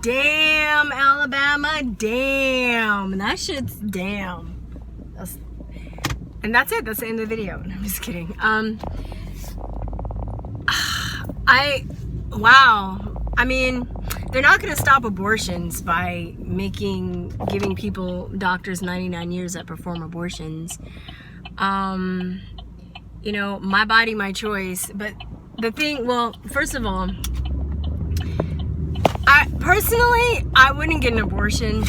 Damn, Alabama, damn. That shit's damn. And that's it. That's the end of the video. No, I'm just kidding. Wow. I mean, they're not going to stop abortions by giving doctors 99 years that perform abortions. You know, my body, my choice. But the thing, well, first of all, I wouldn't get an abortion.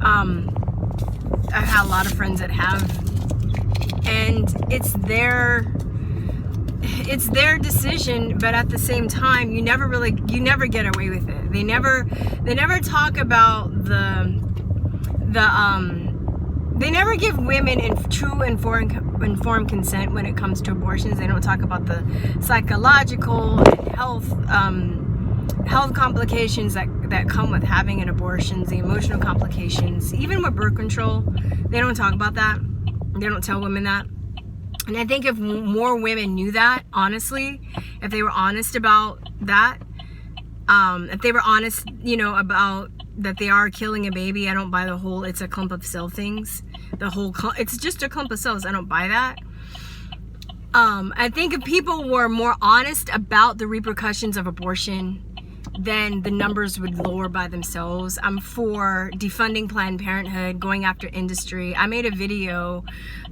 I've had a lot of friends that have, and it's their decision. But at the same time, you never get away with it. They never talk about they never give women true informed consent when it comes to abortions. They don't talk about the psychological and health complications that come with having an abortion, the emotional complications, even with birth control. They don't talk about that. They don't tell women that. And I think if more women knew that, honestly, if they were honest about that, if they were honest, you know, about that they are killing a baby. I don't buy the whole it's a clump of cell things. It's just a clump of cells. I don't buy that. I think if people were more honest about the repercussions of abortion, then the numbers would lower by themselves. I'm for defunding Planned Parenthood, going after industry. I made a video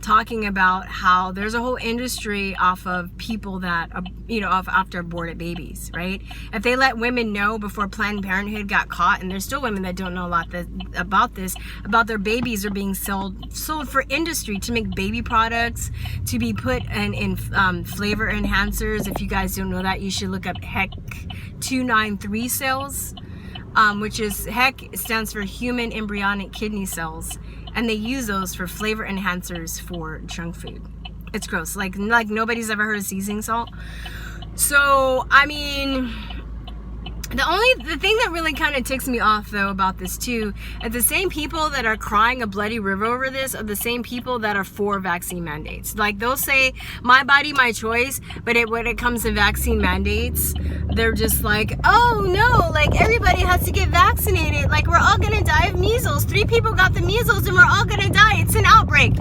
talking about how there's a whole industry off of people that, you know, after aborted babies, right? If they let women know before Planned Parenthood got caught, and there's still women that don't know a lot about their babies are being sold for industry to make baby products, to be put in flavor enhancers. If you guys don't know that, you should look up HEC 293 cells, which is HEC stands for human embryonic kidney cells, and they use those for flavor enhancers for junk food. It's gross. Like nobody's ever heard of seasoning salt. So I mean, the thing that really kind of ticks me off though about this too, is the same people that are crying a bloody river over this are the same people that are for vaccine mandates. Like they'll say my body, my choice, but when it comes to vaccine mandates, they're just like, oh no, like everybody has to get vaccinated. Like we're all gonna die of measles. 3 people got the measles and we're all gonna die. It's an outbreak.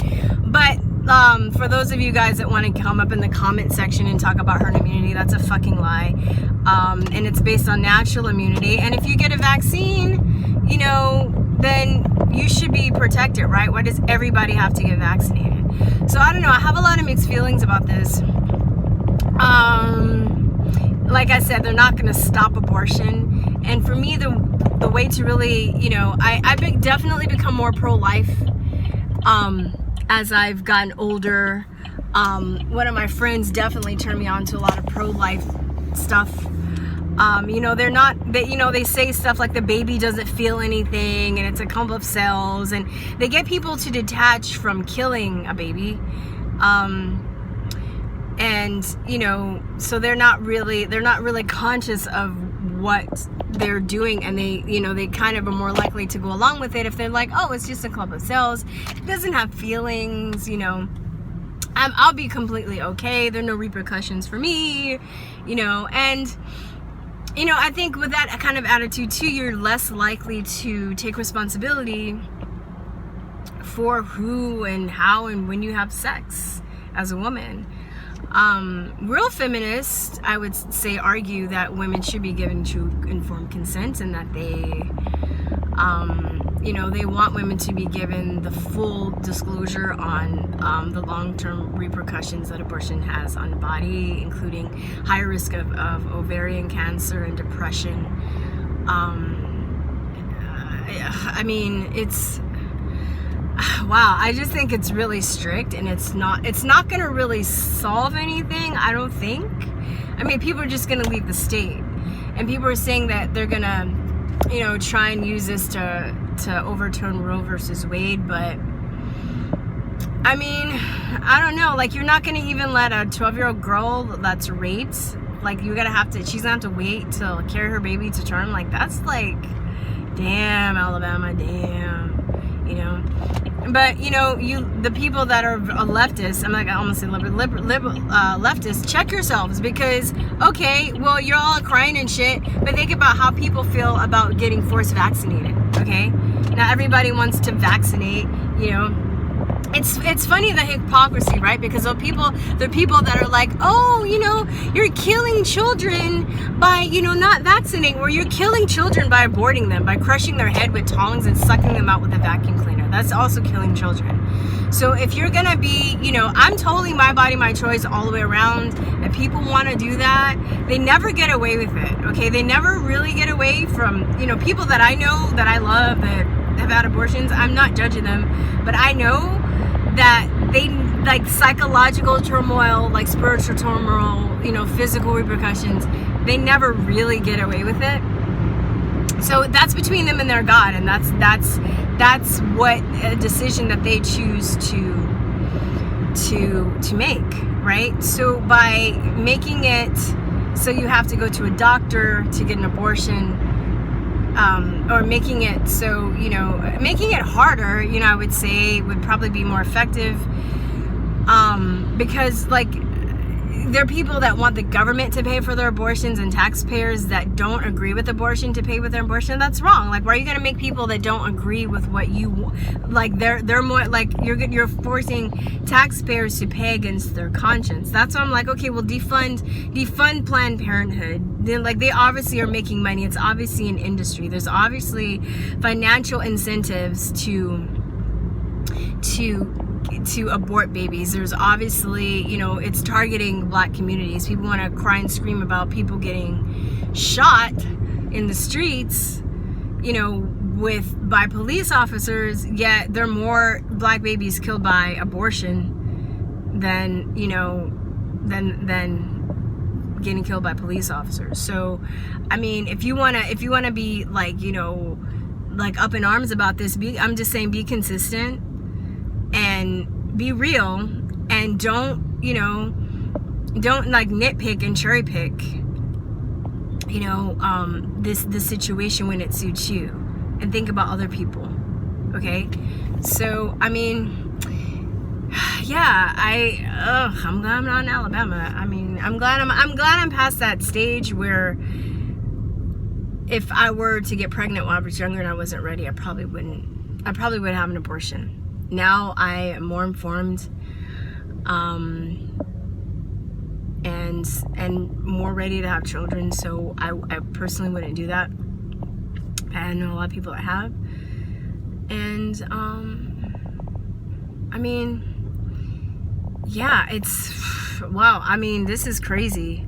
But for those of you guys that want to come up in the comment section and talk about herd immunity, that's a fucking lie. And it's based on natural immunity. And if you get a vaccine, you know, then you should be protected, right? Why does everybody have to get vaccinated? So I don't know. I have a lot of mixed feelings about this. Like I said, they're not going to stop abortion. And for me, the way to really, you know, I've definitely become more pro-life as I've gotten older. One of my friends definitely turned me on to a lot of pro-life stuff. You know, they say stuff like the baby doesn't feel anything and it's a clump of cells, and they get people to detach from killing a baby. And you know, so they're not really conscious of what they're doing, and they kind of are more likely to go along with it if they're like, oh, it's just a clump of cells, it doesn't have feelings, you know, I'll be completely okay, there are no repercussions for me, you know. And you know, I think with that kind of attitude too, you're less likely to take responsibility for who and how and when you have sex as a woman. Real feminists, I would say, argue that women should be given true informed consent, and that they, you know, they want women to be given the full disclosure on the long-term repercussions that abortion has on the body, including high risk of ovarian cancer and depression. I mean, it's, wow, I just think it's really strict, and it's not going to really solve anything, I don't think. I mean, people are just going to leave the state, and people are saying that they're going to, you know, try and use this to overturn Roe versus Wade, but I mean, I don't know, like, you're not going to even let a 12-year-old girl that's raped, like, she's gonna have to wait to carry her baby to term. Like, that's like, damn, Alabama, damn, you know. But you know, the people that are leftists, I'm like, I almost say leftists, check yourselves, because okay, well, you're all crying and shit, but think about how people feel about getting forced vaccinated. Okay, now everybody wants to vaccinate, you know. It's funny, the hypocrisy, right? Because the people that are like, oh, you know, you're killing children by, you know, not vaccinating, or you're killing children by aborting them, by crushing their head with tongs and sucking them out with a vacuum cleaner. That's also killing children. So if you're gonna be, you know, I'm totally my body, my choice all the way around, and people want to do that, they never get away with it, okay? They never really get away from, you know, people that I know, that I love, that have had abortions. I'm not judging them, but I know that they, like, psychological turmoil, like spiritual turmoil, you know, physical repercussions, they never really get away with it. So that's between them and their God, and that's what a decision that they choose to make, right? So by making it so you have to go to a doctor to get an abortion, or making it so, you know, making it harder, you know, I would say would probably be more effective, because, like, there are people that want the government to pay for their abortions, and taxpayers that don't agree with abortion to pay with their abortion. That's wrong. Like, why are you going to make people that don't agree with what you want? Like, they're more like, you're forcing taxpayers to pay against their conscience. That's why I'm like, okay, well, defund Planned Parenthood. Then, like, they obviously are making money. It's obviously an industry. There's obviously financial incentives to abort babies. There's obviously, you know, it's targeting black communities. People want to cry and scream about people getting shot in the streets, you know, by police officers, yet there are more black babies killed by abortion than, you know, than getting killed by police officers. So, I mean, if you wanna be, like, you know, like, up in arms about this, I'm just saying, be consistent and be real, and don't, you know, don't, like, nitpick and cherry pick, you know, this situation when it suits you, and think about other people. Okay, so I mean, yeah, I'm glad I'm not in Alabama. I mean, I'm glad I'm past that stage where if I were to get pregnant when I was younger and I wasn't ready, I probably would have an abortion. Now I am more informed, and more ready to have children. So I personally wouldn't do that. I know a lot of people that have, and I mean, yeah, it's, wow. I mean, this is crazy.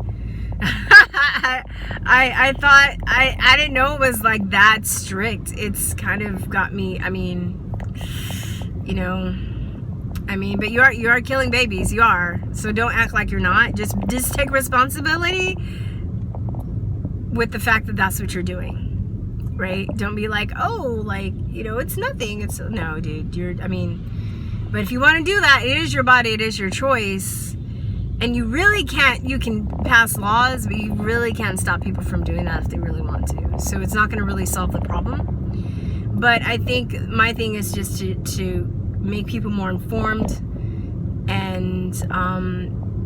I thought I didn't know it was like that strict. It's kind of got me. I mean, you know, I mean, but you are killing babies. You are. So don't act like you're not. Just take responsibility with the fact that that's what you're doing, right? Don't be like, oh, like, you know, it's nothing. It's, no, dude. I mean, but if you want to do that, it is your body. It is your choice. And you really can't, you can pass laws, but you really can't stop people from doing that if they really want to. So it's not going to really solve the problem. But I think my thing is just to make people more informed, and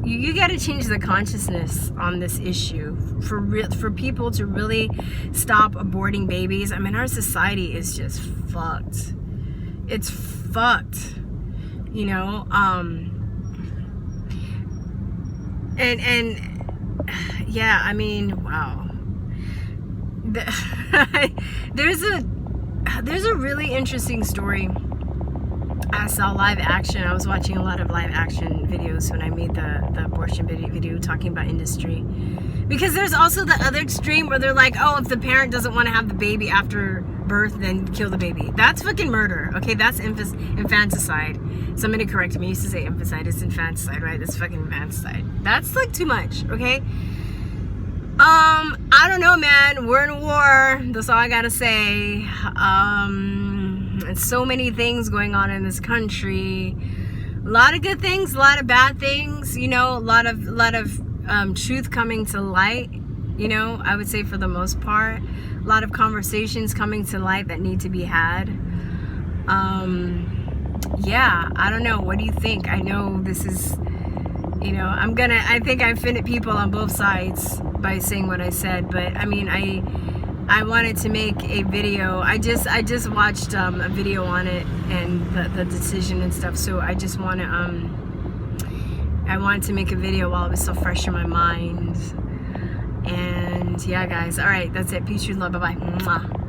you got to change the consciousness on this issue for people to really stop aborting babies. I mean, our society is just fucked. It's fucked, you know. And yeah, I mean, wow. There's a really interesting story. I saw live action. I was watching a lot of live action videos when I made the abortion video talking about industry. Because there's also the other extreme where they're like, oh, if the parent doesn't want to have the baby after birth, then kill the baby. That's fucking murder. Okay, that's infanticide. Somebody corrected me. I used to say infanticide. It's infanticide, right? That's fucking infanticide. That's like too much, okay? I don't know, man. We're in a war. That's all I gotta say. And so many things going on in this country. A lot of good things, a lot of bad things. You know, a lot of truth coming to light. You know, I would say for the most part, a lot of conversations coming to light that need to be had. yeah, I don't know. What do you think? I know this is, you know, I think I offended people on both sides by saying what I said, but I mean, I wanted to make a video. I just watched a video on it and the decision and stuff, so I just want to I wanted to make a video while it was so fresh in my mind. And yeah, guys, all right, that's it. Peace, truth, love, bye-bye. Mwah.